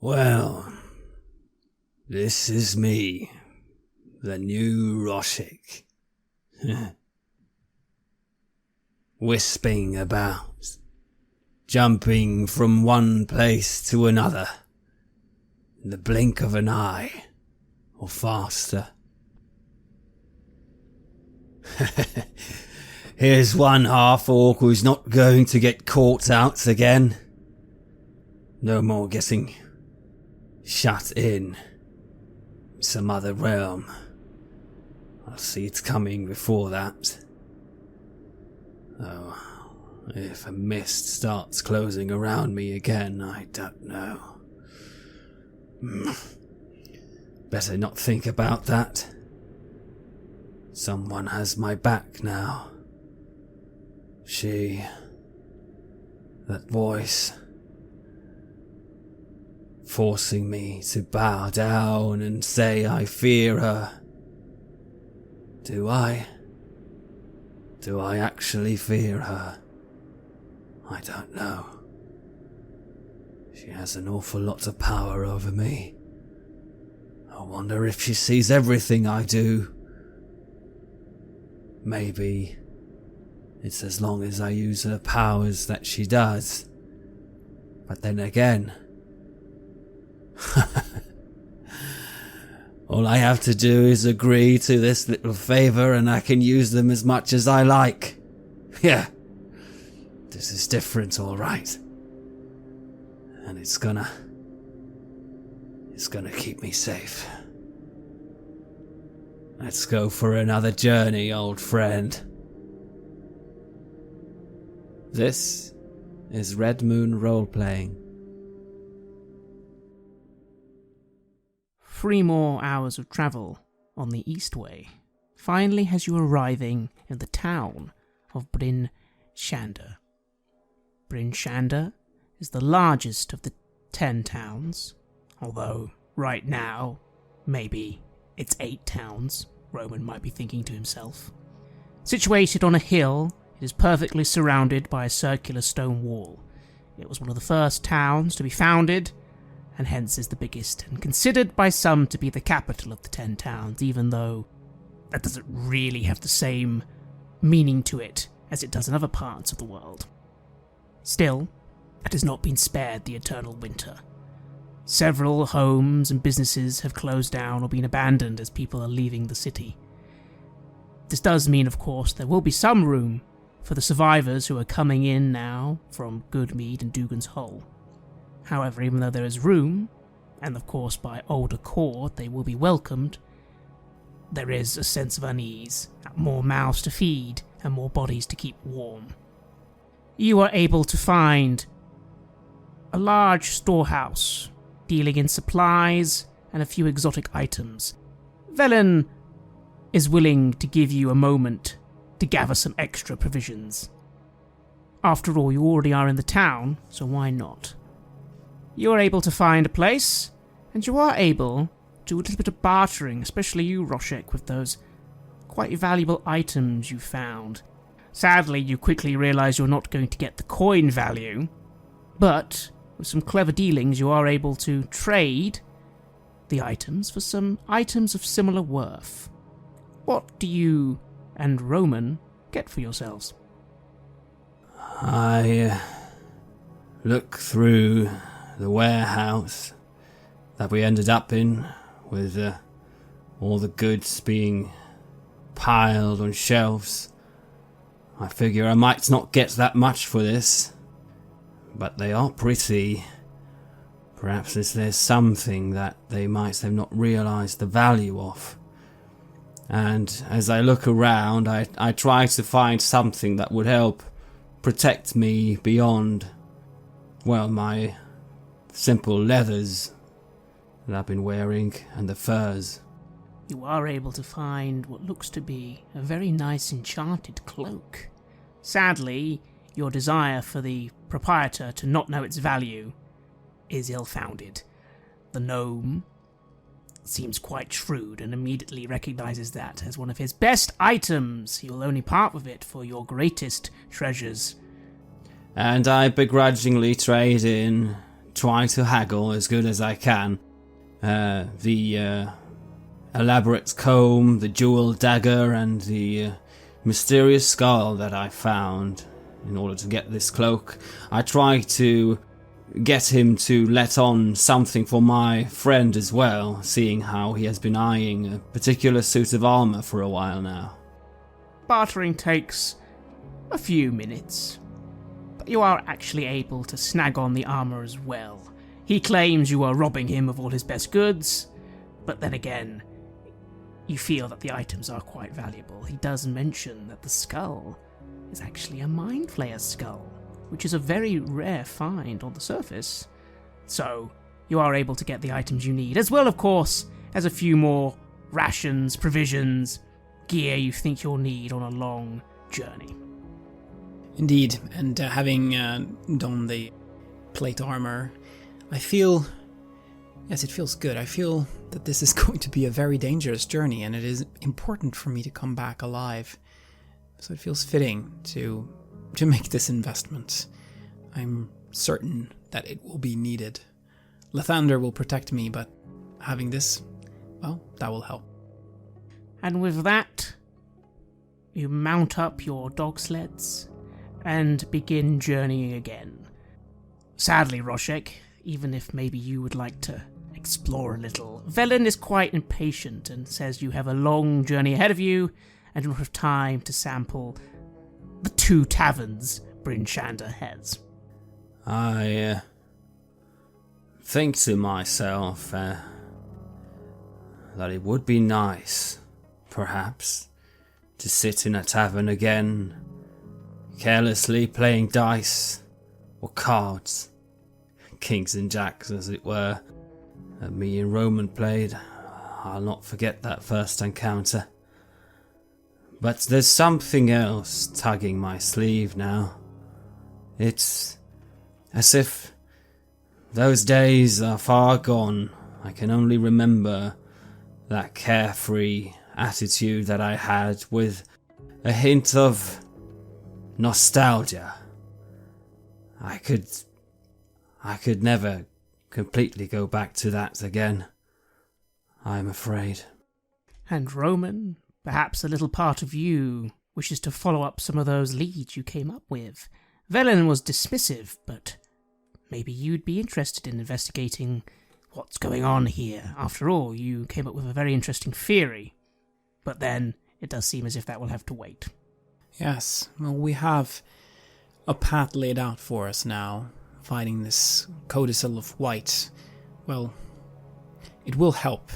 Well, this is me, the new Roshik. Wisping about, jumping from one place to another, in the blink of an eye, or faster. Here's one half-orc who's not going to get caught out again. No more getting shut in some other realm. I'll see it coming before that. Oh, if a mist starts closing around me again, I don't know. Better not think about that. Someone has my back now. That voice, forcing me to bow down and say I fear her. Do I? Do I actually fear her? I don't know. She has an awful lot of power over me. I wonder if she sees everything I do. Maybe it's as long as I use her powers that she does. But then again, all I have to do is agree to this little favor and I can use them as much as I like. Yeah, this is different, all right. And it's gonna keep me safe. Let's go for another journey, old friend. This is Red Moon Roleplaying. 3 more hours of travel on the Eastway finally has you arriving in the town of Bryn Shander. Bryn Shander is the largest of the 10 towns, although right now, maybe it's 8 towns, Roman might be thinking to himself. Situated on a hill, it is perfectly surrounded by a circular stone wall. It was one of the first towns to be founded, and hence is the biggest, and considered by some to be the capital of the 10 towns, even though that doesn't really have the same meaning to it as it does in other parts of the world. Still, it has not been spared the eternal winter. Several homes and businesses have closed down or been abandoned as people are leaving the city. This does mean, of course, there will be some room for the survivors who are coming in now from Goodmead and Dugan's Hole. However, even though there is room, and of course by old accord they will be welcomed, there is a sense of unease, more mouths to feed and more bodies to keep warm. You are able to find a large storehouse dealing in supplies and a few exotic items. Velen is willing to give you a moment to gather some extra provisions. After all, you already are in the town, so why not? You are able to find a place, and you are able to do a little bit of bartering, especially you, Roshik, with those quite valuable items you found. Sadly, you quickly realise you're not going to get the coin value, but with some clever dealings you are able to trade the items for some items of similar worth. What do you and Roman get for yourselves? I look through the warehouse that we ended up in, with all the goods being piled on shelves. I figure I might not get that much for this, but they are pretty. Perhaps there's something that they might have not realised the value of. And as I look around, I try to find something that would help protect me beyond, well, my simple leathers that I've been wearing and the furs. You are able to find what looks to be a very nice enchanted cloak. Sadly, your desire for the proprietor to not know its value is ill-founded. The gnome seems quite shrewd and immediately recognises that as one of his best items. He will only part with it for your greatest treasures. And I begrudgingly trade in try to haggle as good as I can. The elaborate comb, the jewel dagger, and the mysterious skull that I found in order to get this cloak. I try to get him to let on something for my friend as well, seeing how he has been eyeing a particular suit of armor for a while now. Bartering takes a few minutes, but you are actually able to snag on the armor as well. He claims you are robbing him of all his best goods, but then again, you feel that the items are quite valuable. He does mention that the skull is actually a Mind Flayer's skull, which is a very rare find on the surface. So, you are able to get the items you need, as well, of course, as a few more rations, provisions, gear you think you'll need on a long journey. Indeed, and having donned the plate armor, I feel... Yes, it feels good. I feel that this is going to be a very dangerous journey, and it is important for me to come back alive. So it feels fitting to make this investment. I'm certain that it will be needed. Lathander will protect me, but having this, well, that will help. And with that, you mount up your dog sleds and begin journeying again. Sadly, Roshik, even if maybe you would like to explore a little, Velen is quite impatient and says you have a long journey ahead of you and don't have time to sample the 2 taverns Bryn Shander has. I think to myself that it would be nice, perhaps, to sit in a tavern again, carelessly playing dice or cards, kings and jacks as it were, that me and Roman played. I'll not forget that first encounter. But there's something else tugging my sleeve now. It's as if those days are far gone. I can only remember that carefree attitude that I had with a hint of nostalgia. I could never completely go back to that again, I'm afraid. And Roman, perhaps a little part of you wishes to follow up some of those leads you came up with. Velen was dismissive, but maybe you'd be interested in investigating what's going on here. After all, you came up with a very interesting theory. But then, it does seem as if that will have to wait. Yes, well, we have a path laid out for us now. Finding this codicil of white, well, it will help.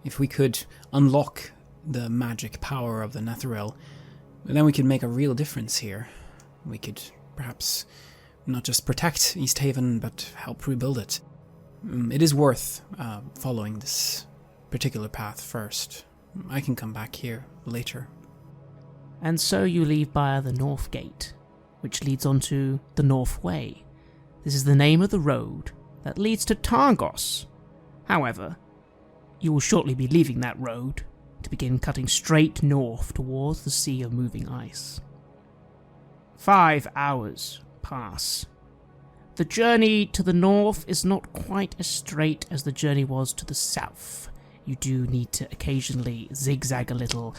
If we could unlock the magic power of the Netheril, then we could make a real difference here. We could perhaps not just protect Easthaven, but help rebuild it. It is worth following this particular path first. I can come back here later. And so you leave by the North Gate, which leads onto the North Way. This is the name of the road that leads to Targos. However, you will shortly be leaving that road to begin cutting straight north towards the Sea of Moving Ice. 5 hours pass. The journey to the north is not quite as straight as the journey was to the south. You do need to occasionally zigzag a little.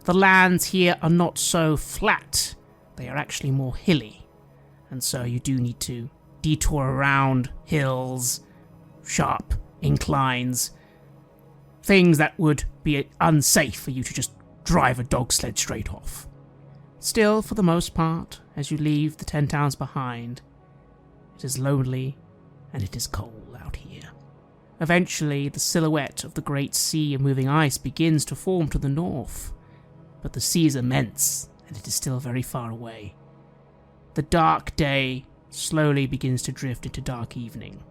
The lands here are not so flat. They are actually more hilly. And so you do need to detour around hills, sharp inclines, things that would be unsafe for you to just drive a dog sled straight off. Still, for the most part, as you leave the 10 towns behind, it is lonely and it is cold out here. Eventually, the silhouette of the great sea of moving ice begins to form to the north, but the sea is immense and it is still very far away. The dark day slowly begins to drift into dark evening.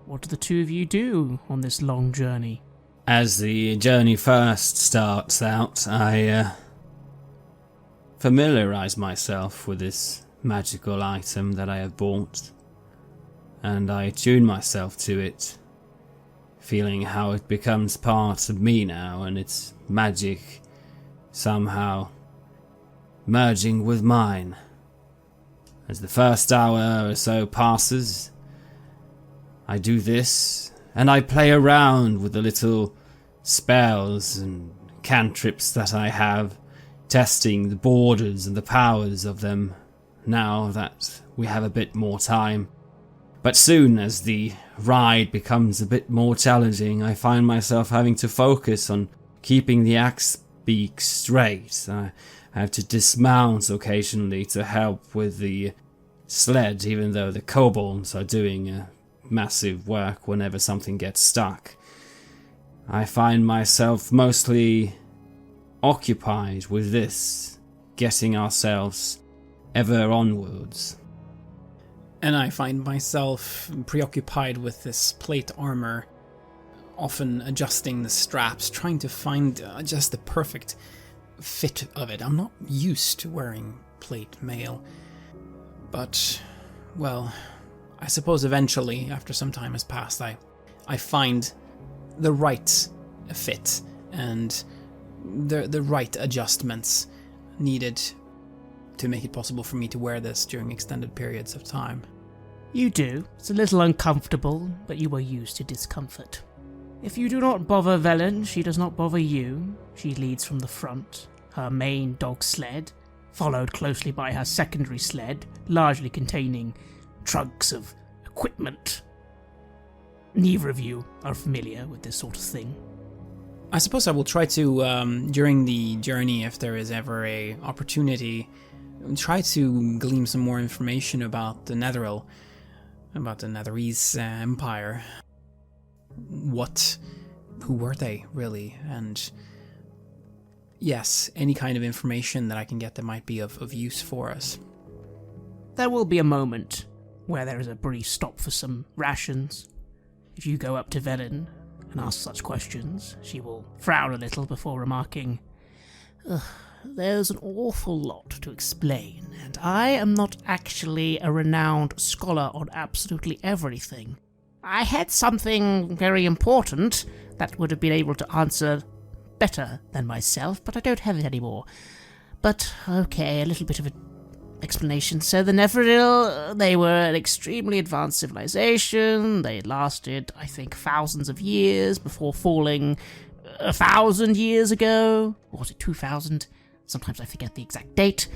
What do the two of you do on this long journey? As the journey first starts out, I familiarize myself with this magical item that I have bought, and I tune myself to it, feeling how it becomes part of me now, and its magic somehow merging with mine. As the first hour or so passes, I do this, and I play around with the little spells and cantrips that I have, testing the borders and the powers of them now that we have a bit more time. But soon as the ride becomes a bit more challenging, I find myself having to focus on keeping the axe beak straight. I have to dismount occasionally to help with the sled, even though the kobolds are doing massive work whenever something gets stuck. I find myself mostly occupied with this, getting ourselves ever onwards. And I find myself preoccupied with this plate armor, often adjusting the straps, trying to find just the perfect fit of it. I'm not used to wearing plate mail, but, well, I suppose eventually, after some time has passed, I find the right fit and the right adjustments needed to make it possible for me to wear this during extended periods of time. You do. It's a little uncomfortable, but you are used to discomfort. If you do not bother Velen, she does not bother you. She leads from the front, her main dog sled, followed closely by her secondary sled, largely containing trunks of equipment. Neither of you are familiar with this sort of thing. I suppose I will try to, during the journey, if there is ever a opportunity, try to glean some more information about the Netheril, about the Netherese Empire. Who were they, really? And yes, any kind of information that I can get that might be of use for us. There will be a moment where there is a brief stop for some rations. If you go up to Velen and ask such questions, she will frown a little before remarking, "There's an awful lot to explain, and I am not actually a renowned scholar on absolutely everything. I had something very important that would have been able to answer better than myself, but I don't have it anymore. But, okay, a little bit of an explanation. So the Neferil, they were an extremely advanced civilization. They lasted, I think, thousands of years before falling 1,000 years ago. Or was it 2,000? Sometimes I forget the exact date.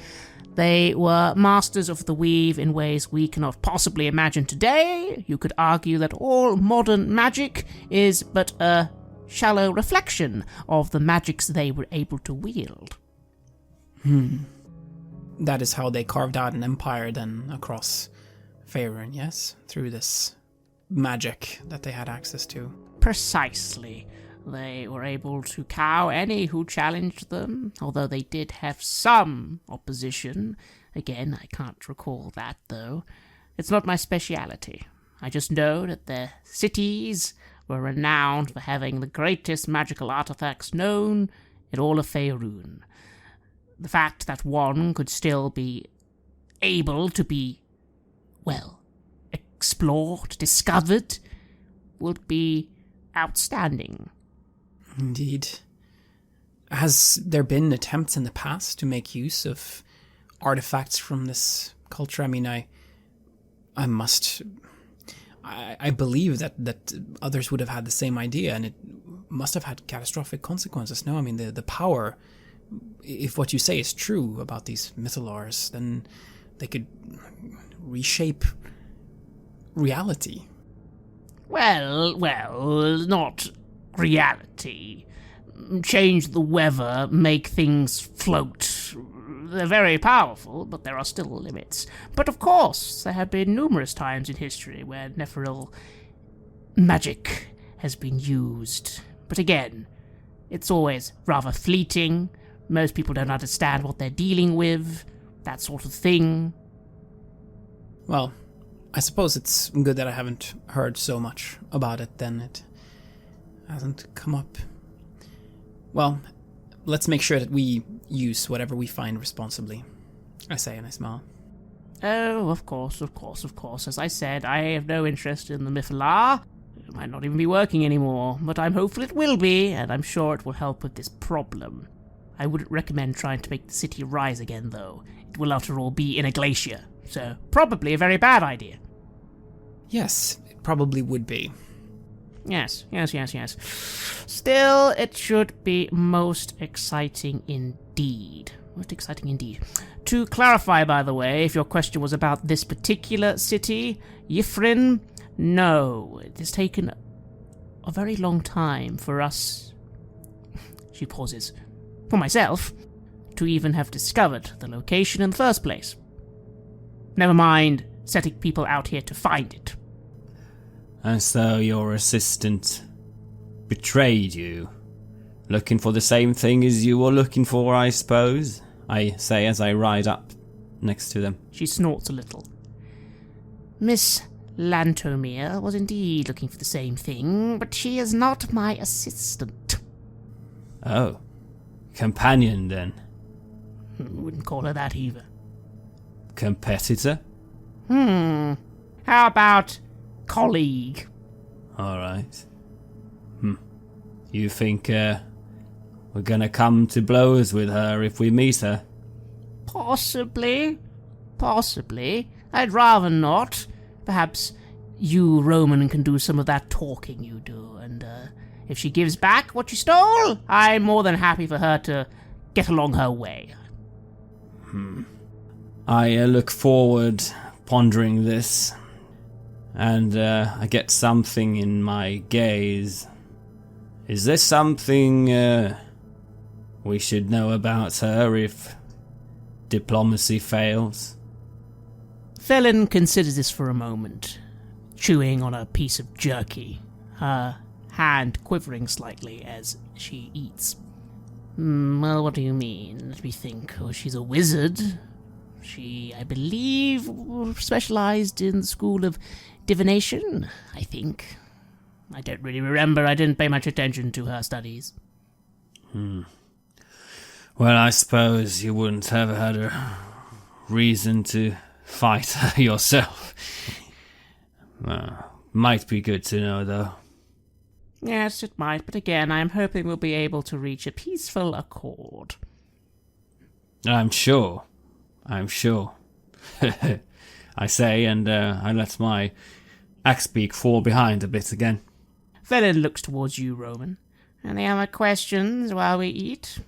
They were masters of the weave in ways we cannot possibly imagine today. You could argue that all modern magic is but a shallow reflection of the magics they were able to wield." That is how they carved out an empire then across Faerun, yes? Through this magic that they had access to. Precisely. They were able to cow any who challenged them, although they did have some opposition. Again, I can't recall that, though. It's not my speciality. I just know that their cities were renowned for having the greatest magical artifacts known in all of Faerun. The fact that one could still be able to be, well, explored, discovered, would be outstanding. Indeed. Has there been attempts in the past to make use of artifacts from this culture? I mean, I believe that others would have had the same idea, and it must have had catastrophic consequences. No, I mean, the power, if what you say is true about these mythalars, then they could reshape reality. Well, not reality. Change the weather, make things float. They're very powerful, but there are still limits. But of course, there have been numerous times in history where Neferil magic has been used. But again, it's always rather fleeting. Most people don't understand what they're dealing with, that sort of thing. Well, I suppose it's good that I haven't heard so much about it then. It hasn't come up. Well, let's make sure that we use whatever we find responsibly, I say, and I smile. Oh, of course. As I said, I have no interest in the Mythalar. It might not even be working anymore, but I'm hopeful it will be, and I'm sure it will help with this problem. I wouldn't recommend trying to make the city rise again, though. It will, after all, be in a glacier, so probably a very bad idea. Yes, probably would be. Yes. Still, it should be most exciting indeed. Most exciting indeed. To clarify, by the way, if your question was about this particular city, Yffrin, no. It has taken a very long time for us... She pauses. For myself, to even have discovered the location in the first place. Never mind setting people out here to find it. And so your assistant betrayed you, looking for the same thing as you were looking for, I suppose, I say as I ride up next to them. She snorts a little. Miss Lantomir was indeed looking for the same thing, but she is not my assistant. Oh, companion then? Wouldn't call her that either. Competitor? How about colleague? Alright. You think we're gonna come to blows with her if we meet her? Possibly. I'd rather not. Perhaps you, Roman, can do some of that talking you do, and if she gives back what you stole, I'm more than happy for her to get along her way. I look forward pondering this, and I get something in my gaze. Is this something we should know about her if diplomacy fails? Felin considers this for a moment, chewing on a piece of jerky, her hand quivering slightly as she eats. Well, what do you mean? Let me think. Oh, she's a wizard. She, I believe, specialized in the school of divination, I think. I don't really remember. I didn't pay much attention to her studies. Well, I suppose you wouldn't have had a reason to fight her yourself. Might be good to know, though. Yes, it might, but again, I'm hoping we'll be able to reach a peaceful accord. I'm sure. I say, and I let my axe beak fall behind a bit again. Felin looks towards you, Roman. Any other questions while we eat?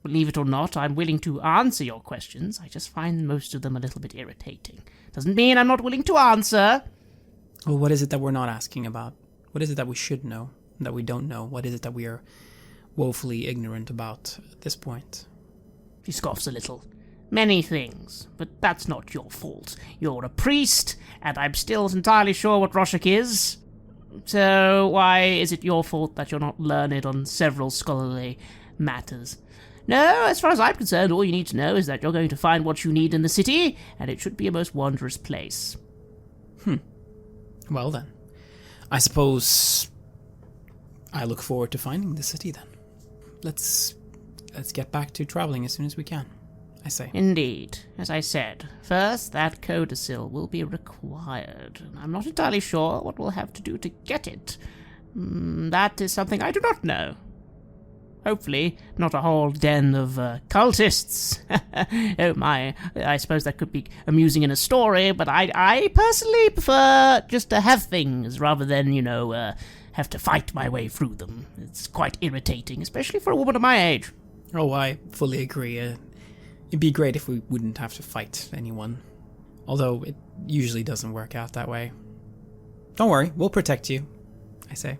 Believe it or not, I'm willing to answer your questions. I just find most of them a little bit irritating. Doesn't mean I'm not willing to answer. Well, what is it that we're not asking about? What is it that we should know, that we don't know? What is it that we are woefully ignorant about at this point? She scoffs a little. Many things, but that's not your fault. You're a priest, and I'm still not entirely sure what Roshik is. So why is it your fault that you're not learned on several scholarly matters? No, as far as I'm concerned, all you need to know is that you're going to find what you need in the city, and it should be a most wondrous place. Well then, I suppose I look forward to finding the city then. Let's get back to traveling as soon as we can, I say. Indeed. As I said, first that codicil will be required. I'm not entirely sure what we'll have to do to get it. That is something I do not know. Hopefully, not a whole den of cultists. Oh my, I suppose that could be amusing in a story, but I personally prefer just to have things rather than, have to fight my way through them. It's quite irritating, especially for a woman of my age. Oh, I fully agree. It'd be great if we wouldn't have to fight anyone. Although it usually doesn't work out that way. Don't worry, we'll protect you, I say.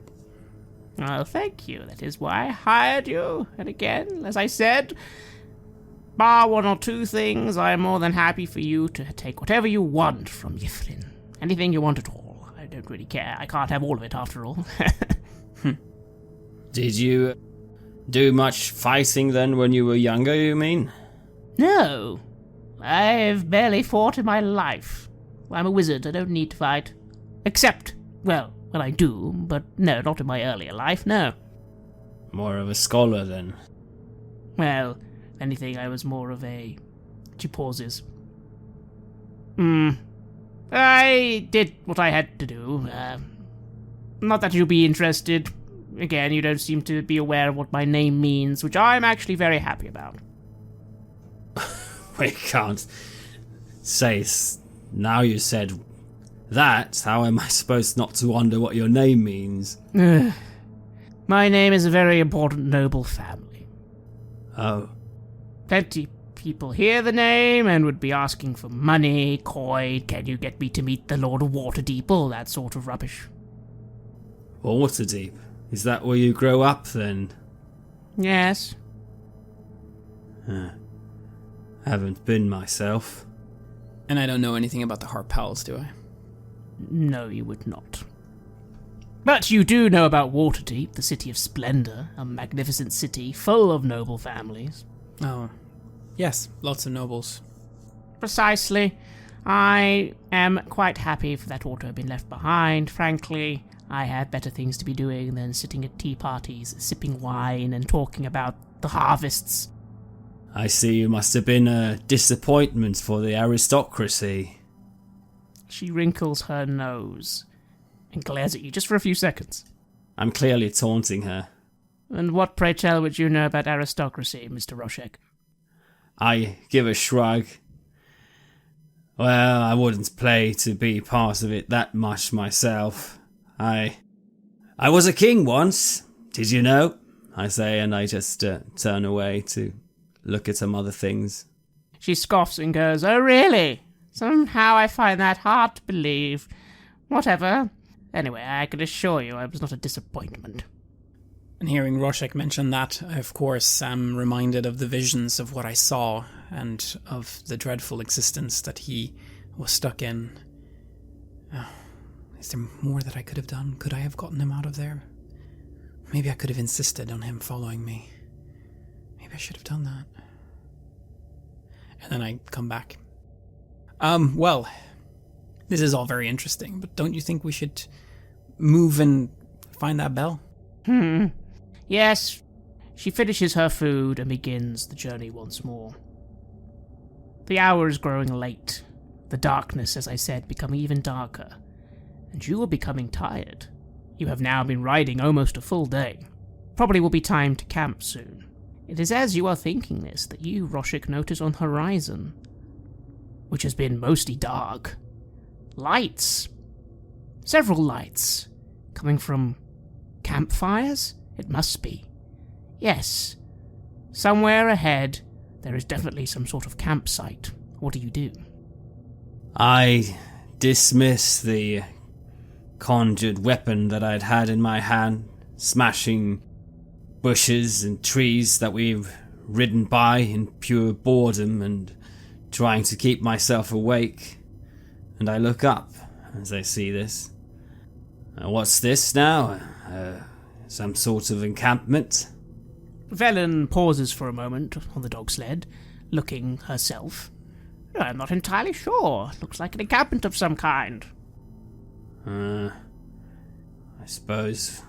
Well, thank you. That is why I hired you. And again, as I said, bar one or two things, I am more than happy for you to take whatever you want from Yffrin. Anything you want at all. I don't really care. I can't have all of it after all. Did you do much fighting then when you were younger, you mean? No. I've barely fought in my life. I'm a wizard. I don't need to fight. Except, well, I do, but no, not in my earlier life, no. More of a scholar, then? Well, if anything, I was more of a... She pauses. I did what I had to do. Not that you'll be interested. Again, you don't seem to be aware of what my name means, which I'm actually very happy about. We can't say... Now you said That? How am I supposed not to wonder what your name means? My name is a very important noble family. Oh. Plenty people hear the name and would be asking for money, coin, can you get me to meet the Lord of Waterdeep, all that sort of rubbish. Waterdeep? Is that where you grow up, then? Yes. Haven't been myself. And I don't know anything about the Harpals, do I? No, you would not. But you do know about Waterdeep, the city of splendor, a magnificent city full of noble families. Oh, yes, lots of nobles. Precisely. I am quite happy for that all to have been left behind. Frankly, I have better things to be doing than sitting at tea parties, sipping wine, and talking about the harvests. I see you must have been a disappointment for the aristocracy. She wrinkles her nose and glares at you just for a few seconds. I'm clearly taunting her. And what, pray tell, would you know about aristocracy, Mr. Roshik? I give a shrug. Well, I wouldn't play to be part of it that much myself. I was a king once, did you know? I say, and I just turn away to look at some other things. She scoffs and goes, "Oh, really? Somehow I find that hard to believe. Whatever. Anyway, I can assure you I was not a disappointment." And hearing Roshik mention that, I of course am reminded of the visions of what I saw and of the dreadful existence that he was stuck in. Is there more that I could have done? Could I have gotten him out of there? Maybe I could have insisted on him following me. Maybe I should have done that. And then I come back. Well, this is all very interesting, but don't you think we should move and find that bell? Yes. She finishes her food and begins the journey once more. The hour is growing late. The darkness, as I said, becoming even darker. And you are becoming tired. You have now been riding almost a full day. Probably will be time to camp soon. It is as you are thinking this that you, Roshik, notice on the horizon, which has been mostly dark, lights. Several lights. Coming from campfires? It must be. Yes. Somewhere ahead, there is definitely some sort of campsite. What do? I dismiss the conjured weapon that I'd had in my hand, smashing bushes and trees that we've ridden by in pure boredom and trying to keep myself awake. And I look up as I see this. What's this now? Some sort of encampment? Velen pauses for a moment on the dog sled, looking herself. I'm not entirely sure. Looks like an encampment of some kind. I suppose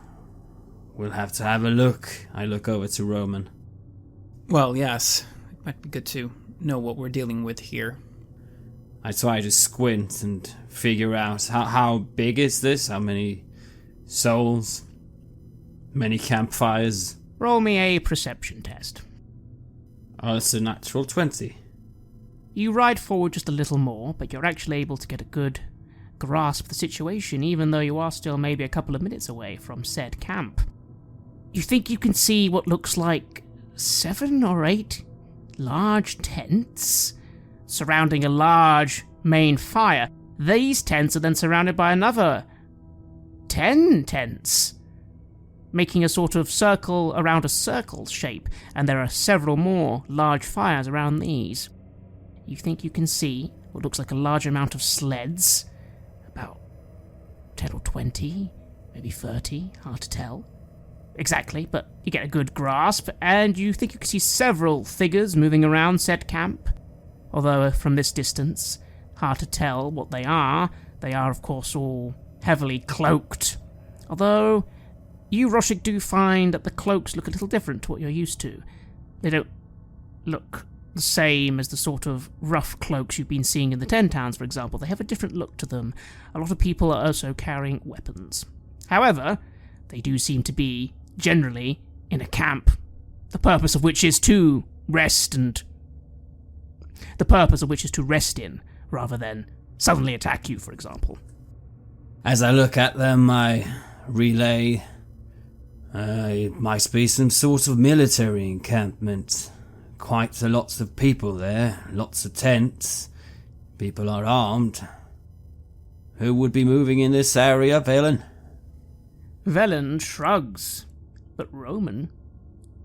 we'll have to have a look. I look over to Roman. Well, yes. It might be good to know what we're dealing with here. I try to squint and figure out how big is this? How many souls? Many campfires? Roll me a perception test. Oh, it's a natural 20. You ride forward just a little more, but you're actually able to get a good grasp of the situation, even though you are still maybe a couple of minutes away from said camp. You think you can see what looks like 7 or 8 large tents surrounding a large main fire. These tents are then surrounded by another 10 tents, making a sort of circle around a circle shape, and there are several more large fires around these. You think you can see what looks like a large amount of sleds, about 10 or 20, maybe 30, hard to tell exactly, but you get a good grasp, and you think you can see several figures moving around said camp, although from this distance, hard to tell what they are. They are, of course, all heavily cloaked, although you, Roshik, do find that the cloaks look a little different to what you're used to. They don't look the same as the sort of rough cloaks you've been seeing in the 10 towns, for example. They have a different look to them. A lot of people are also carrying weapons. However, they do seem to be, generally, in a camp, the purpose of which is to rest in, rather than suddenly attack you, for example. As I look at them, I relay, it might be some sort of military encampment. Quite a lots of people there, lots of tents. People are armed. Who would be moving in this area, Valen? Velen shrugs. But Roman,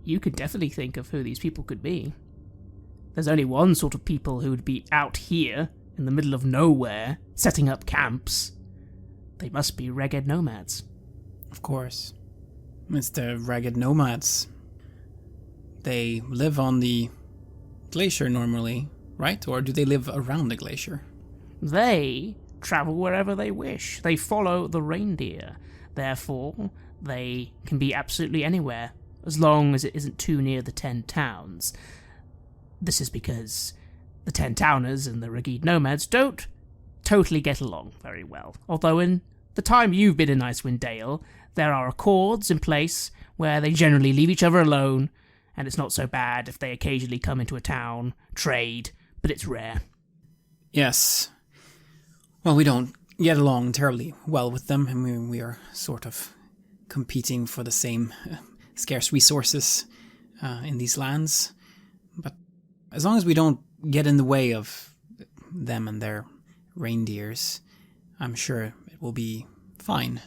you could definitely think of who these people could be. There's only one sort of people who would be out here, in the middle of nowhere, setting up camps. They must be Reghed Nomads. Of course. It's the Reghed Nomads. They live on the glacier normally, right? Or do they live around the glacier? They travel wherever they wish. They follow the reindeer. Therefore, they can be absolutely anywhere, as long as it isn't too near the 10 towns. This is because the 10 towners and the Reghed Nomads don't totally get along very well. Although in the time you've been in Icewind Dale, there are accords in place where they generally leave each other alone, and it's not so bad if they occasionally come into a town, trade, but it's rare. Yes. Well, we don't get along terribly well with them. I mean, we are sort of competing for the same scarce resources in these lands. But as long as we don't get in the way of them and their reindeers, I'm sure it will be fine.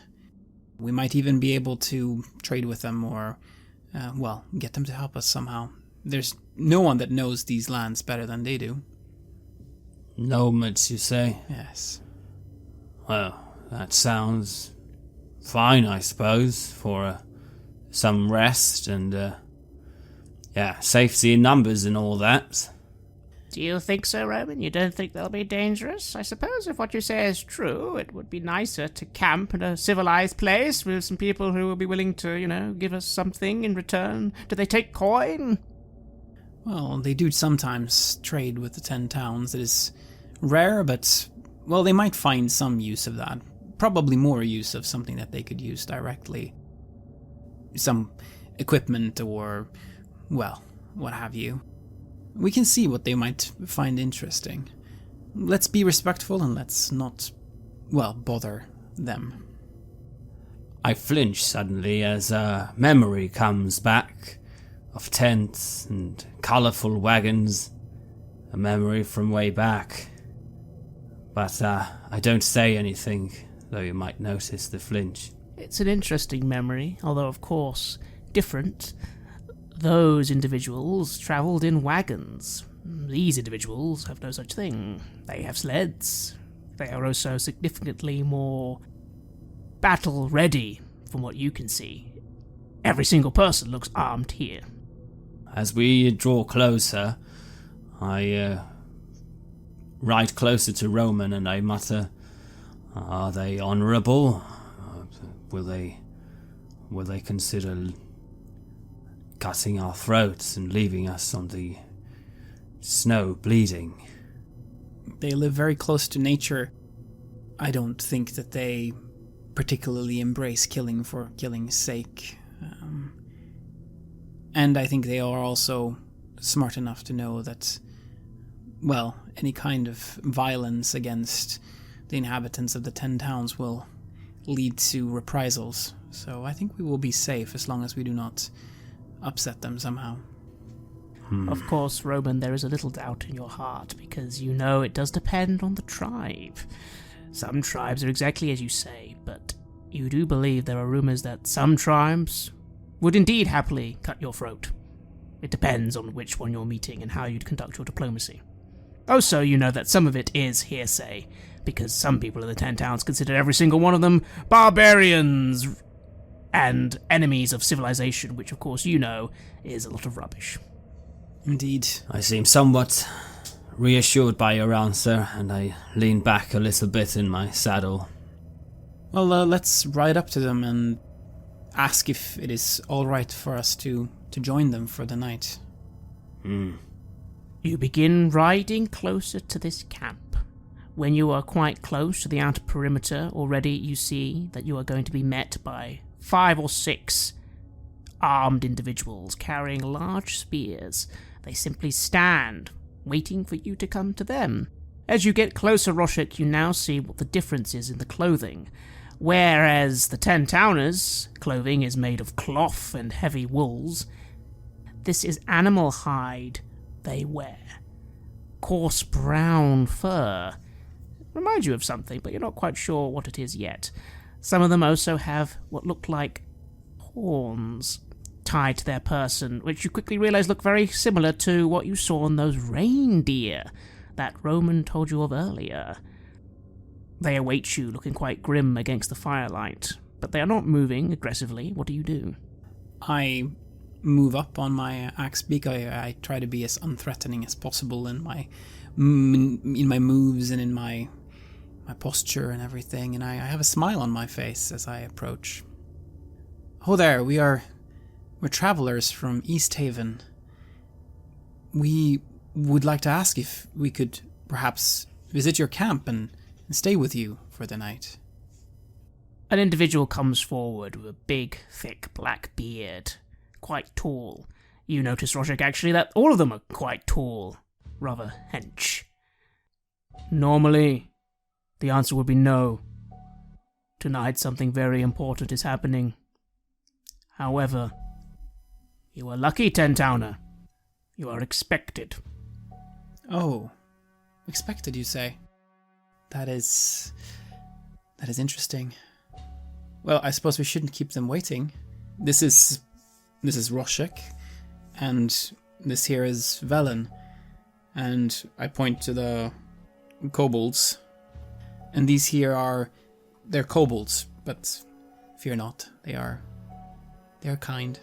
We might even be able to trade with them or, get them to help us somehow. There's no one that knows these lands better than they do. Nomads, you say? Yes. Well, that sounds fine, I suppose, for some rest and, safety in numbers and all that. Do you think so, Roman? You don't think they'll be dangerous? I suppose if what you say is true, it would be nicer to camp in a civilized place with some people who will be willing to, give us something in return. Do they take coin? Well, they do sometimes trade with the 10 towns. It is rare, but, they might find some use of that. Probably more use of something that they could use directly. Some equipment or, what have you. We can see what they might find interesting. Let's be respectful and let's not, bother them. I flinch suddenly as a memory comes back of tents and colourful wagons. A memory from way back. But I don't say anything, though you might notice the flinch. It's an interesting memory, although of course different. Those individuals travelled in wagons. These individuals have no such thing. They have sleds. They are also significantly more battle-ready, from what you can see. Every single person looks armed here. As we draw closer, I ride closer to Roman and I mutter, "Are they honourable? Will they consider cutting our throats and leaving us on the snow bleeding?" They live very close to nature. I don't think that they particularly embrace killing for killing's sake. And I think they are also smart enough to know that, any kind of violence against the inhabitants of the 10 towns will lead to reprisals. So I think we will be safe as long as we do not upset them somehow. Of course, Roman, there is a little doubt in your heart, because you know it does depend on the tribe. Some tribes are exactly as you say, but you do believe there are rumours that some tribes would indeed happily cut your throat. It depends on which one you're meeting and how you'd conduct your diplomacy. Also, you know that some of it is hearsay, because some people in the 10 towns consider every single one of them barbarians and enemies of civilization, which of course you know is a lot of rubbish. Indeed. I seem somewhat reassured by your answer, and I lean back a little bit in my saddle. Well, let's ride up to them and ask if it is all right for us to join them for the night. You begin riding closer to this camp. When you are quite close to the outer perimeter, already you see that you are going to be met by 5 or 6 armed individuals carrying large spears. They simply stand, waiting for you to come to them. As you get closer, Roshik, you now see what the difference is in the clothing. Whereas the 10 Towners' clothing is made of cloth and heavy wools, this is animal hide they wear. Coarse brown fur. Reminds you of something, but you're not quite sure what it is yet. Some of them also have what look like horns tied to their person, which you quickly realize look very similar to what you saw on those reindeer that Roman told you of earlier. They await you, looking quite grim against the firelight, but they are not moving aggressively. What do you do? I move up on my axe beak. I try to be as unthreatening as possible in my moves and in my posture and everything, and I have a smile on my face as I approach. Oh there, we're travelers from Easthaven. We would like to ask if we could perhaps visit your camp and stay with you for the night. An individual comes forward with a big, thick black beard, quite tall. You notice, Roshik, actually, that all of them are quite tall, rather hench. Normally, the answer would be no. Tonight something very important is happening. However, you are lucky, 10 Towner. You are expected. Oh, expected, you say? That is interesting. Well, I suppose we shouldn't keep them waiting. This is Roshik, and this here is Velen, and I point to the kobolds, and these here they're kobolds, but fear not, they are kind.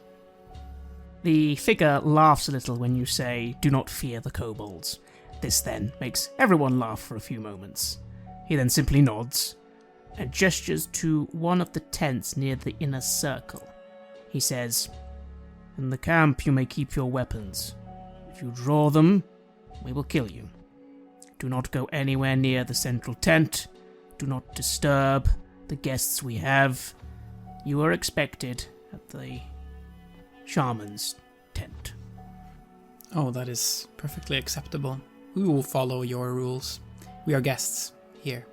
The figure laughs a little when you say, "Do not fear the kobolds." This then makes everyone laugh for a few moments. He then simply nods and gestures to one of the tents near the inner circle. He says, "In the camp you may keep your weapons. If you draw them, we will kill you. Do not go anywhere near the central tent. Do not disturb the guests we have. You are expected at the shaman's tent." Oh, that is perfectly acceptable. We will follow your rules. We are guests here.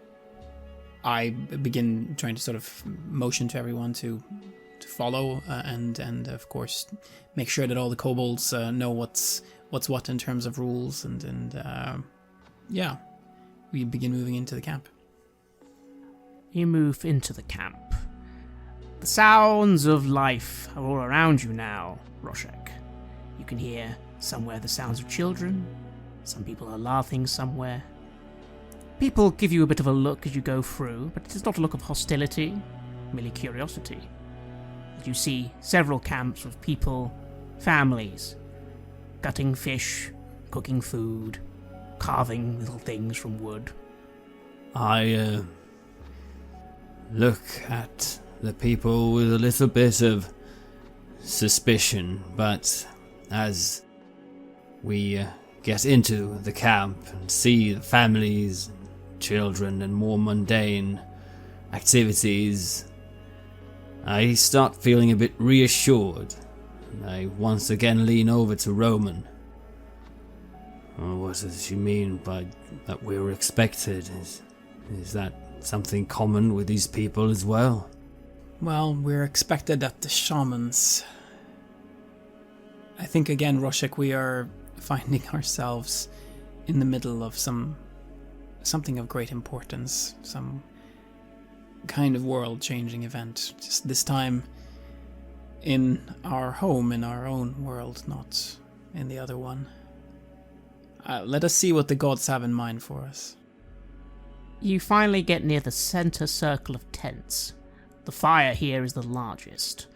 I begin trying to sort of motion to everyone to follow and of course make sure that all the kobolds know what's what in terms of rules and yeah, we begin moving into the camp. You move into the camp. The sounds of life are all around you now, Roshik. You can hear somewhere the sounds of children. Some people are laughing somewhere. People give you a bit of a look as you go through, but it is not a look of hostility, merely curiosity. You see several camps with people, families, gutting fish, cooking food, carving little things from wood. I look at the people with a little bit of suspicion, but as we get into the camp and see the families, children, and more mundane activities, I start feeling a bit reassured. And I once again lean over to Roman. Oh, what does she mean by that we were expected? Is that something common with these people as well? Well, we're expected at the shamans. I think again, Roshik, we are finding ourselves in the middle of something of great importance, some kind of world-changing event. Just this time in our home, in our own world, not in the other one. Let us see what the gods have in mind for us. You finally get near the center circle of tents. The fire here is the largest.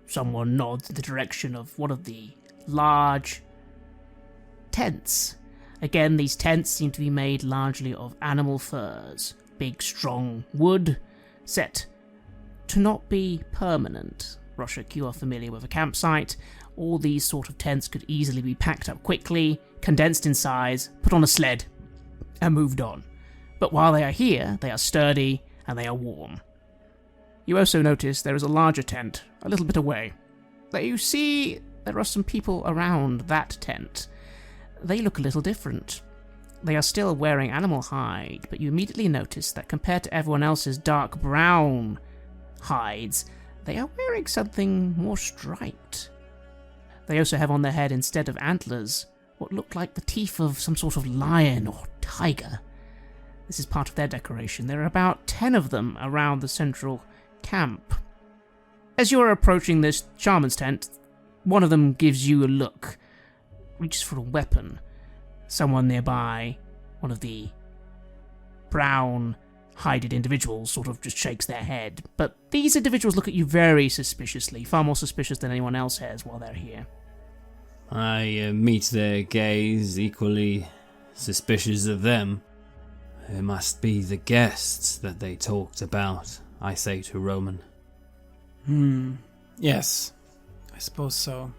Someone nods in the direction of one of the large tents. Again, these tents seem to be made largely of animal furs, big, strong wood, set to not be permanent. Roshik, you are familiar with a campsite. All these sort of tents could easily be packed up quickly, condensed in size, put on a sled, and moved on. But while they are here, they are sturdy and they are warm. You also notice there is a larger tent, a little bit away. You see there are some people around that tent. They look a little different. They are still wearing animal hide, but you immediately notice that compared to everyone else's dark brown hides, they are wearing something more striped. They also have on their head, instead of antlers, what look like the teeth of some sort of lion or tiger. This is part of their decoration. There are about 10 of them around the central camp. As you're approaching this shaman's tent, one of them gives you a look, reaches for a weapon. Someone nearby, one of the brown hided individuals, sort of just shakes their head. But these individuals look at you very suspiciously, far more suspicious than anyone else has while they're here. I meet their gaze, equally suspicious of them. It must be the guests that they talked about, I say to Roman. Yes, I suppose so.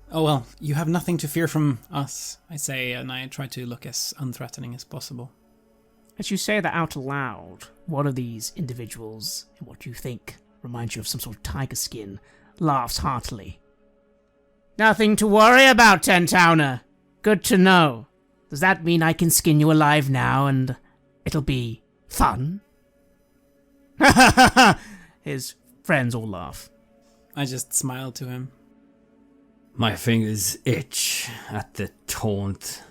Oh well, you have nothing to fear from us, I say, and I try to look as unthreatening as possible. As you say that out aloud, one of these individuals, in what you think reminds you of some sort of tiger skin, laughs heartily. Nothing to worry about, 10-towner. Good to know. Does that mean I can skin you alive now and it'll be fun? Ha ha ha ha! His friends all laugh. I just smile to him. My fingers itch at the taunt.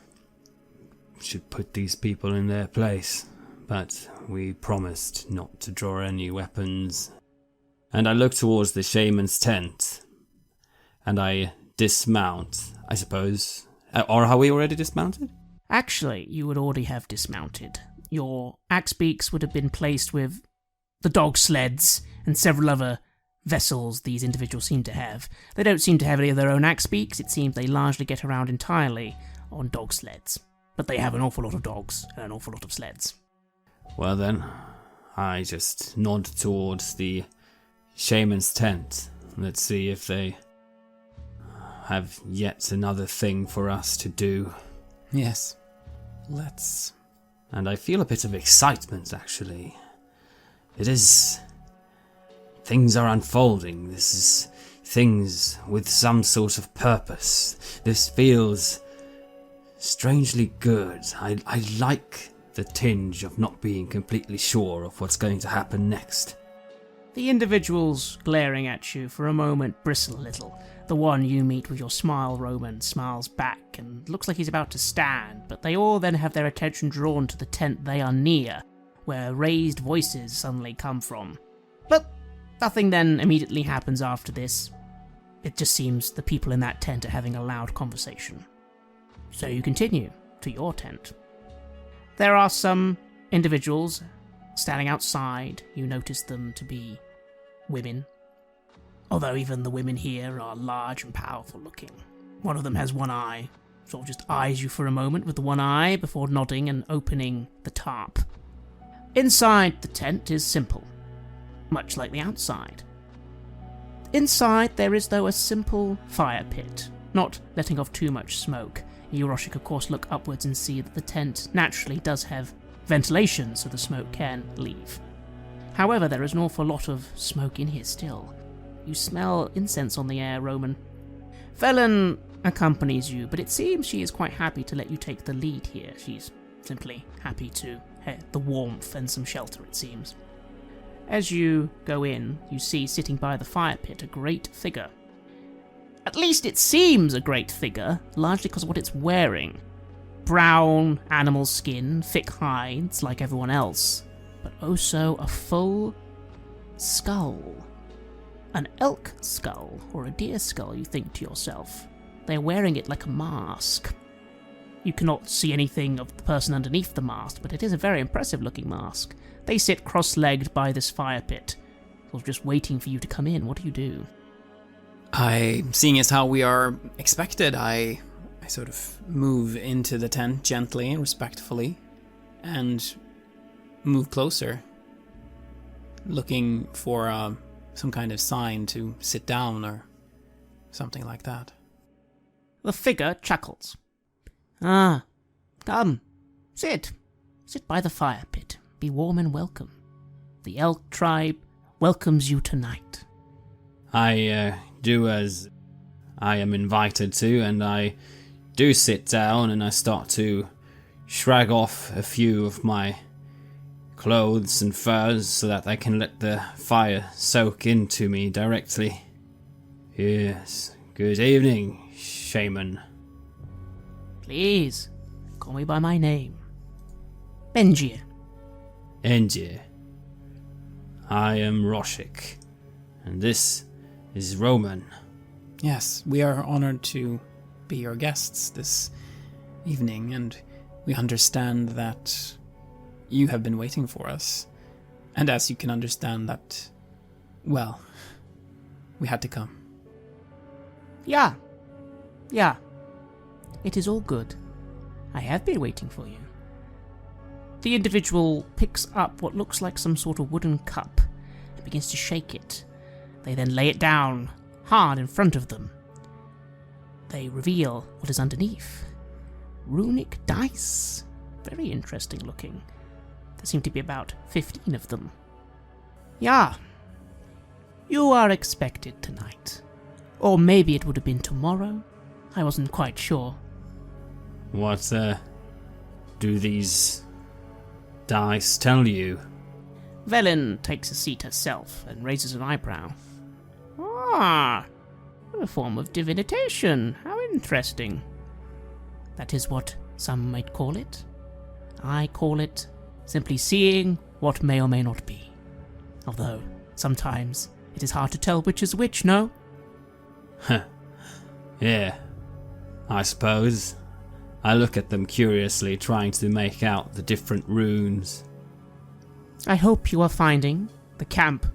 Should put these people in their place, but we promised not to draw any weapons. And I look towards the shaman's tent, and I dismount, I suppose. Or are we already dismounted? Actually, you would already have dismounted. Your axe beaks would have been placed with the dog sleds and several other vessels these individuals seem to have. They don't seem to have any of their own axe beaks. It seems they largely get around entirely on dog sleds. But they have an awful lot of dogs and an awful lot of sleds. Well then, I just nod towards the shaman's tent. Let's see if they have yet another thing for us to do. Yes, let's... And I feel a bit of excitement, actually. It is... Things are unfolding. This is things with some sort of purpose. This feels strangely good. I like the tinge of not being completely sure of what's going to happen next. The individuals glaring at you for a moment bristle a little. The one you meet with your smile, Roman, smiles back and looks like he's about to stand, but they all then have their attention drawn to the tent they are near, where raised voices suddenly come from. But nothing then immediately happens after this. It just seems the people in that tent are having a loud conversation. So you continue to your tent. There are some individuals standing outside. You notice them to be women. Although even the women here are large and powerful looking. One of them has one eye, sort of just eyes you for a moment with the one eye before nodding and opening the tarp. Inside the tent is simple, much like the outside. Inside there is, though, a simple fire pit, not letting off too much smoke. You, Roshik, of course, look upwards and see that the tent naturally does have ventilation so the smoke can leave. However, there is an awful lot of smoke in here still. You smell incense on the air, Roman. Velen accompanies you, but it seems she is quite happy to let you take the lead here. She's simply happy to have the warmth and some shelter, it seems. As you go in, you see sitting by the fire pit a great figure. At least it seems a great figure, largely because of what it's wearing. Brown animal skin, thick hides like everyone else, but also a full skull. An elk skull, or a deer skull, you think to yourself. They're wearing it like a mask. You cannot see anything of the person underneath the mask, but it is a very impressive looking mask. They sit cross-legged by this fire pit, sort of just waiting for you to come in. What do? Seeing as how we are expected, I sort of move into the tent gently and respectfully, and move closer, looking for some kind of sign to sit down or something like that. The figure chuckles. Ah, come, sit. Sit by the fire pit. Be warm and welcome. The elk tribe welcomes you tonight. I do as I am invited to, and I do sit down and I start to shrug off a few of my clothes and furs so that I can let the fire soak into me directly. Yes, good evening, shaman. Please, call me by my name. Benjir. Enjir. I am Roshik, and this is Roman. Yes, we are honored to be your guests this evening, and we understand that you have been waiting for us. And as you can understand that, well, we had to come. Yeah. It is all good. I have been waiting for you. The individual picks up what looks like some sort of wooden cup and begins to shake it. They then lay it down, hard in front of them. They reveal what is underneath. Runic dice. Very interesting looking. There seem to be about 15 of them. Yeah. You are expected tonight. Or maybe it would have been tomorrow. I wasn't quite sure. What, do these dice tell you? Velen takes a seat herself and raises an eyebrow. Ah, a form of divinitation. How interesting. That is what some might call it. I call it simply seeing what may or may not be. Although, sometimes it is hard to tell which is which, no? Yeah, I suppose. I look at them curiously, trying to make out the different runes. I hope you are finding the camp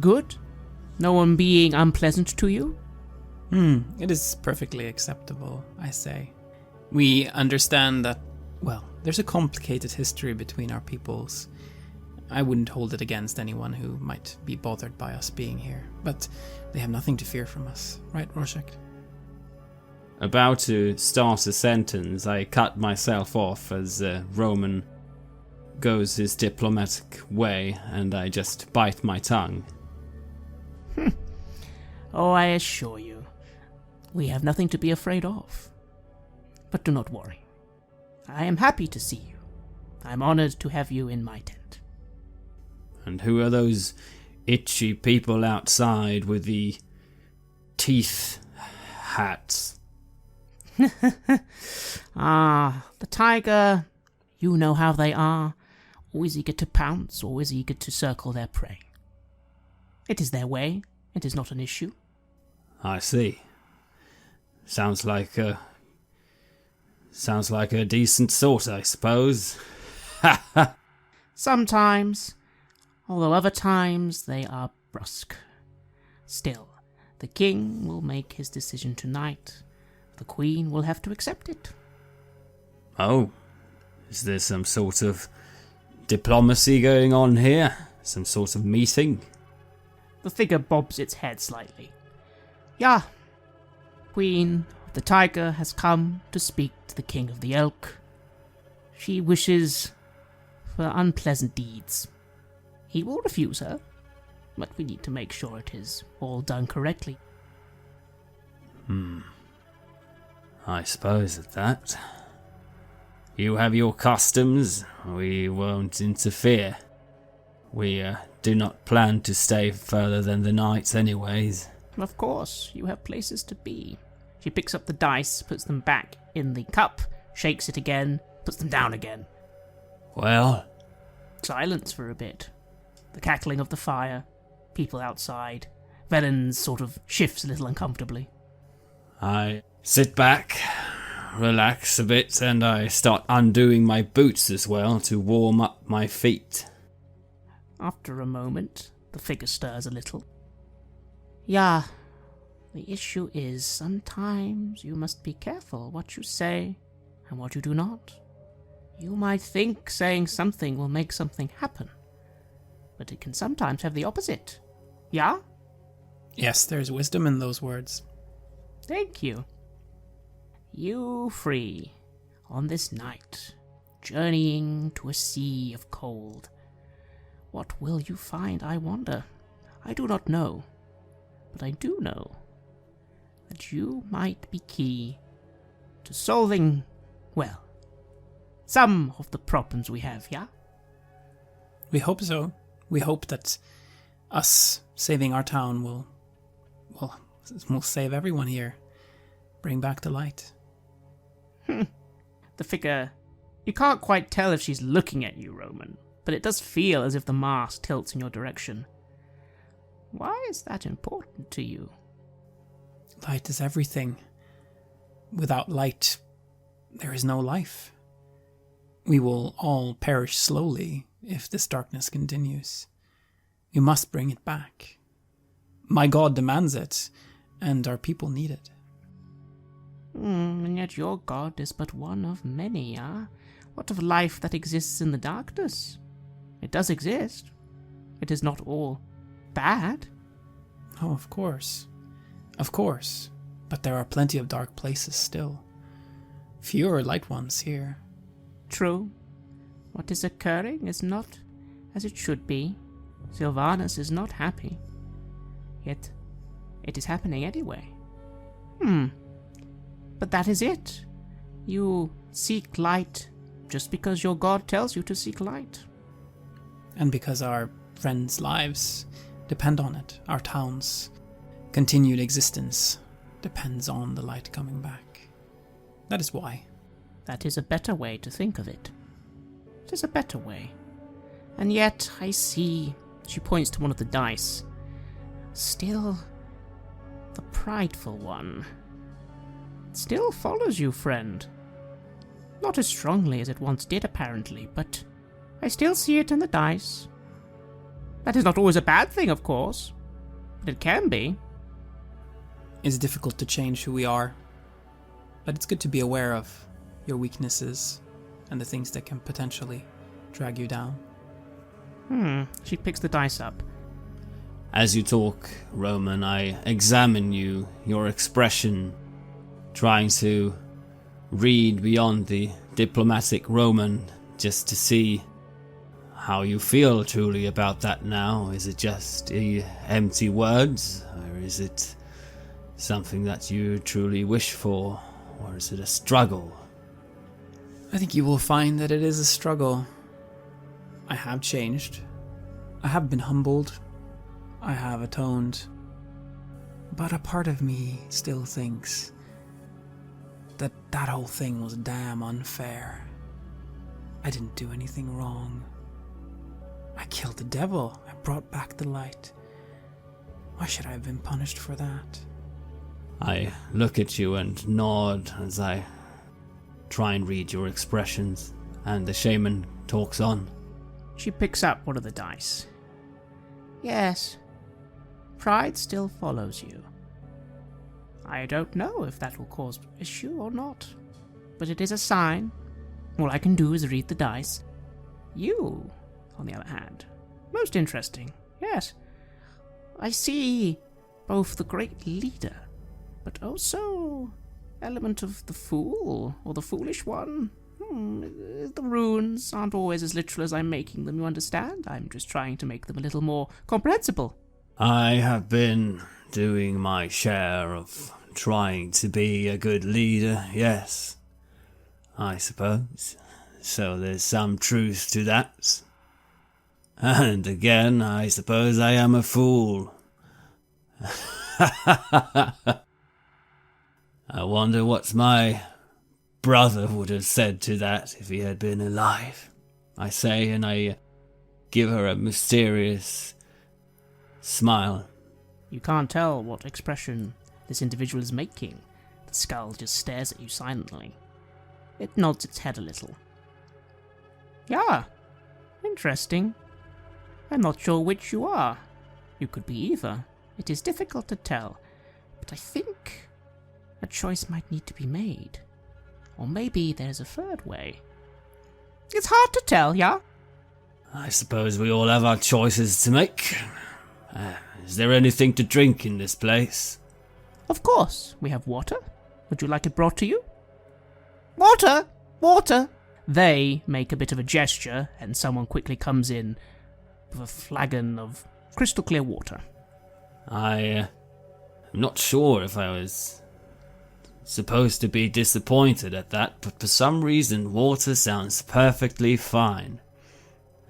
good? No one being unpleasant to you? It is perfectly acceptable, I say. We understand that, well, there's a complicated history between our peoples. I wouldn't hold it against anyone who might be bothered by us being here, but they have nothing to fear from us, right, Roshik? About to start a sentence, I cut myself off as Roman goes his diplomatic way, and I just bite my tongue. Oh, I assure you, we have nothing to be afraid of. But do not worry. I am happy to see you. I am honored to have you in my tent. And who are those itchy people outside with the teeth hats? The tiger, you know how they are. Always eager to pounce, always eager to circle their prey. It is their way. It is not an issue. I see. Sounds like a decent sort, I suppose. Sometimes, although other times they are brusque. Still, the king will make his decision tonight. The queen will have to accept it. Oh, is there some sort of diplomacy going on here? Some sort of meeting? The figure bobs its head slightly. Yeah, Queen of the Tiger has come to speak to the King of the Elk. She wishes for unpleasant deeds. He will refuse her, but we need to make sure it is all done correctly. I suppose at that. You have your customs, we won't interfere. We do not plan to stay further than the night anyways. Of course, you have places to be. She picks up the dice, puts them back in the cup, shakes it again, puts them down again. Well? Silence for a bit. The cackling of the fire, people outside. Velen's sort of shifts a little uncomfortably. I sit back, relax a bit, and I start undoing my boots as well to warm up my feet. After a moment, the figure stirs a little. Yeah, the issue is sometimes you must be careful what you say and what you do not. You might think saying something will make something happen, but it can sometimes have the opposite. Yeah? Yes, there's wisdom in those words. Thank you. You free on this night, journeying to a sea of cold. What will you find, I wonder? I do not know, but I do know that you might be key to solving, well, some of the problems we have, yeah? We hope so. We hope that us saving our town will save everyone here. Bring back the light. The figure... You can't quite tell if she's looking at you, Roman, but it does feel as if the mask tilts in your direction. Why is that important to you? Light is everything. Without light, there is no life. We will all perish slowly if this darkness continues. We must bring it back. My god demands it, and our people need it. And yet your god is but one of many, ah? What of life that exists in the darkness? It does exist. It is not all bad. Oh, of course. Of course. But there are plenty of dark places still. Fewer light ones here. True. What is occurring is not as it should be. Sylvanus is not happy. Yet, it is happening anyway. But that is it. You seek light just because your god tells you to seek light. And because our friends' lives depend on it. Our town's continued existence depends on the light coming back. That is why. That is a better way to think of it. It is a better way. And yet, I see, she points to one of the dice, still the prideful one. It still follows you, friend. Not as strongly as it once did, apparently, but I still see it in the dice. That is not always a bad thing, of course, but it can be. It's difficult to change who we are, but it's good to be aware of your weaknesses and the things that can potentially drag you down. She picks the dice up. As you talk, Roman, I examine you, your expression, trying to read beyond the diplomatic Roman, just to see how you feel truly about that now. Is it just empty words, or is it something that you truly wish for, or is it a struggle? I think you will find that it is a struggle. I have changed. I have been humbled. I have atoned. But a part of me still thinks that that whole thing was damn unfair. I didn't do anything wrong. I killed the devil. I brought back the light. Why should I have been punished for that? I look at you and nod as I try and read your expressions, and the shaman talks on. She picks up one of the dice. Yes, pride still follows you. I don't know if that will cause issue or not, but it is a sign. All I can do is read the dice. You, on the other hand, most interesting, yes. I see both the great leader, but also element of the fool, or the foolish one. The runes aren't always as literal as I'm making them, you understand? I'm just trying to make them a little more comprehensible. I have been doing my share of trying to be a good leader, yes, I suppose. So there's some truth to that. And again, I suppose I am a fool. I wonder what my brother would have said to that if he had been alive, I say, and I give her a mysterious smile. You can't tell what expression this individual is making. The skull just stares at you silently. It nods its head a little. Yeah, interesting. I'm not sure which you are. You could be either. It is difficult to tell, but I think a choice might need to be made. Or maybe there's a third way. It's hard to tell, yeah? I suppose we all have our choices to make. Is there anything to drink in this place? Of course, we have water. Would you like it brought to you? Water! Water! They make a bit of a gesture, and someone quickly comes in with a flagon of crystal clear water. I'm not sure if I was supposed to be disappointed at that, but for some reason water sounds perfectly fine.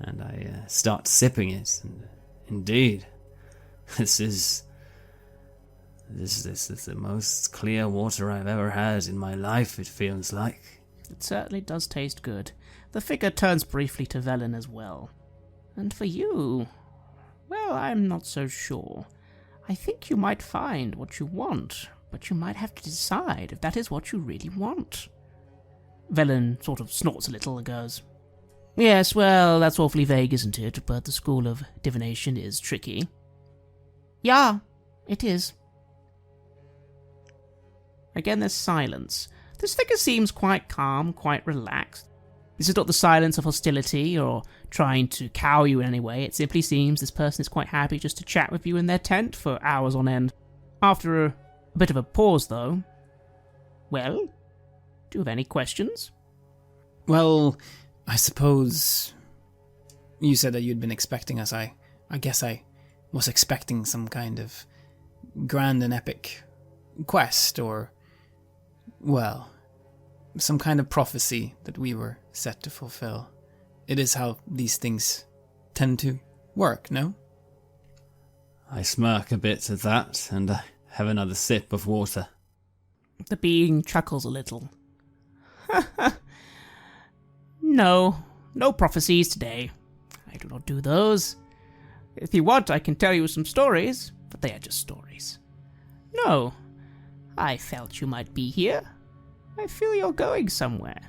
And I start sipping it, and indeed, this is the most clear water I've ever had in my life, it feels like. It certainly does taste good. The figure turns briefly to Velen as well. And for you, well, I'm not so sure. I think you might find what you want, but you might have to decide if that is what you really want. Velen sort of snorts a little and goes, "Yes, well, that's awfully vague, isn't it? But the school of divination is tricky." "Yeah, it is." Again, there's silence. This figure seems quite calm, quite relaxed. This is not the silence of hostility or trying to cow you in any way. It simply seems this person is quite happy just to chat with you in their tent for hours on end. After a bit of a pause, though, "Well, do you have any questions?" Well, I suppose you said that you'd been expecting us. I guess I was expecting some kind of grand and epic quest or, well, some kind of prophecy that we were set to fulfill. It is how these things tend to work, no? I smirk a bit at that, and I have another sip of water. The being chuckles a little. No prophecies today. I do not do those. If you want, I can tell you some stories, but they are just stories. No, I felt you might be here. I feel you're going somewhere.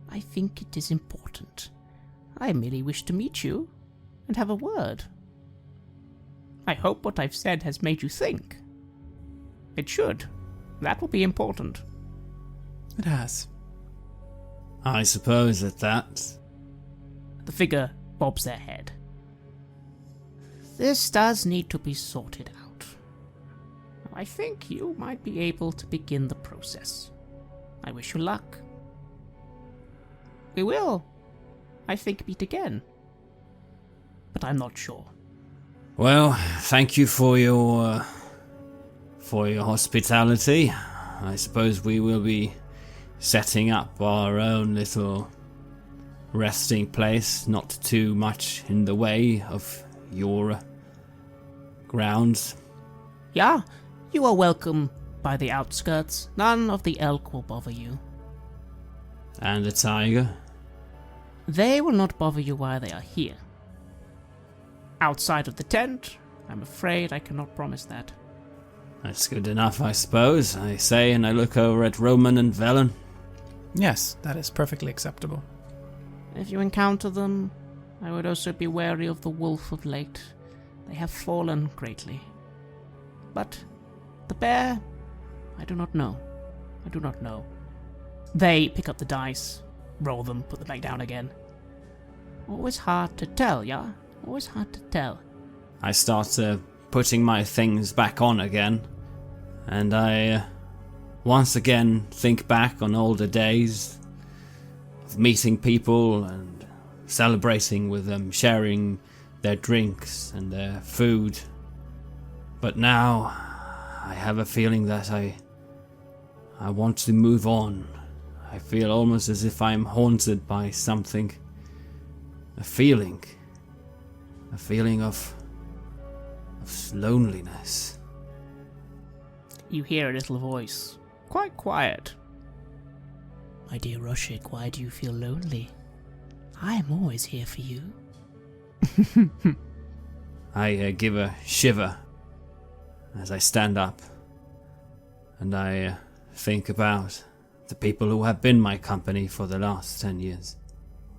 I think it is important. I merely wish to meet you and have a word. I hope what I've said has made you think. It should. That will be important. It has. I suppose at that. The figure bobs their head. This does need to be sorted out. I think you might be able to begin the process. I wish you luck. We will, I think, meet again. But I'm not sure. Well, thank you for your hospitality. I suppose we will be setting up our own little resting place, not too much in the way of your grounds. Yeah, you are welcome by the outskirts. None of the elk will bother you. And the tiger? They will not bother you while they are here. Outside of the tent, I'm afraid I cannot promise that. That's good enough, I suppose, I say, and I look over at Roman and Velen. Yes, that is perfectly acceptable. If you encounter them, I would also be wary of the wolf of late. They have fallen greatly. But the bear, I do not know. I do not know. They pick up the dice, roll them, put them back down again. Always hard to tell, yeah? Always hard to tell. I start putting my things back on again, and I once again think back on older days of meeting people and celebrating with them, sharing their drinks and their food. But now I have a feeling that I want to move on. I feel almost as if I'm haunted by something. A feeling of loneliness. You hear a little voice, quite quiet. My dear Roshik, why do you feel lonely? I am always here for you. I give a shiver as I stand up, and I think about the people who have been my company for the last 10 years,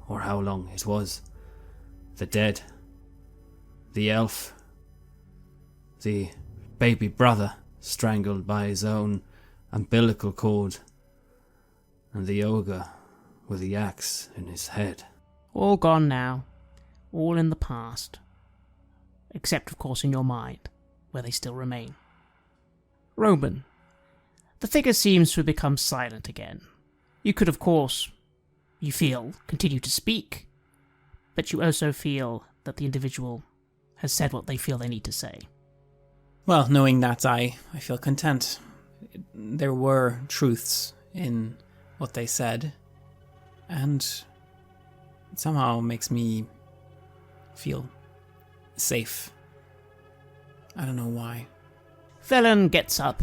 or how long it was. The dead, the elf, the baby brother strangled by his own umbilical cord, and the ogre with the axe in his head. All gone now. All in the past. Except, of course, in your mind, where they still remain. Roman. The figure seems to have become silent again. You could, of course, you feel, continue to speak, but you also feel that the individual has said what they feel they need to say. Well, knowing that, I feel content. there were truths in what they said, and it somehow makes me feel safe. I don't know why. Felon gets up.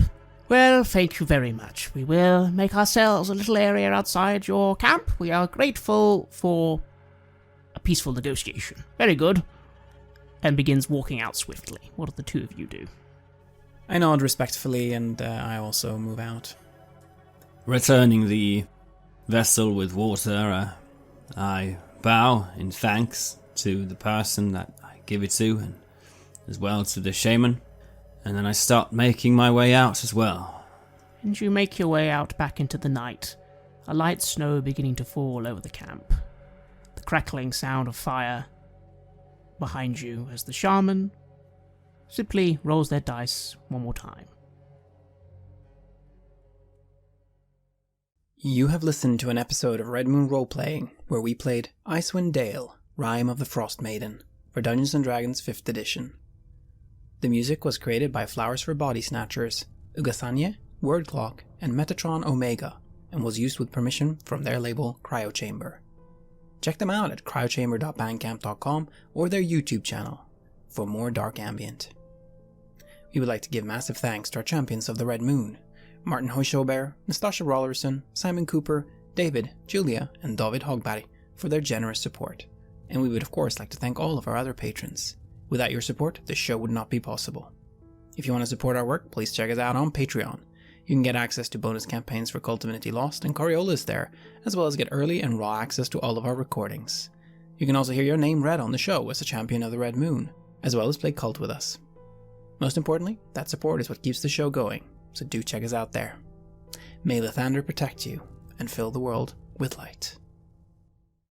Well, thank you very much. We will make ourselves a little area outside your camp. We are grateful for a peaceful negotiation. Very good. And begins walking out swiftly. What do the two of you do? I nod respectfully, and I also move out. Returning the vessel with water, I bow in thanks to the person that I give it to, and as well to the shaman, and then I start making my way out as well. And you make your way out back into the night, a light snow beginning to fall over the camp. The crackling sound of fire behind you as the shaman simply rolls their dice one more time. You have listened to an episode of Red Moon Roleplaying, where we played Icewind Dale, Rime of the Frostmaiden, for Dungeons & Dragons 5th edition. The music was created by Flowers for Body Snatchers, Ugasanye, Word Clock, and Metatron Omega, and was used with permission from their label Cryochamber. Check them out at cryochamber.bandcamp.com or their YouTube channel for more dark ambient. We would like to give massive thanks to our champions of the Red Moon, Martin Heuschober, Nastasia Raulerson, Simon Cooper, David, Julia, and David Hagberg for their generous support. And we would of course like to thank all of our other patrons. Without your support, this show would not be possible. If you want to support our work, please check us out on Patreon. You can get access to bonus campaigns for Cult Divinity Lost and Coriolis there, as well as get early and raw access to all of our recordings. You can also hear your name read on the show as a champion of the Red Moon, as well as play Cult with us. Most importantly, that support is what keeps the show going, so do check us out there. May Lathander protect you and fill the world with light.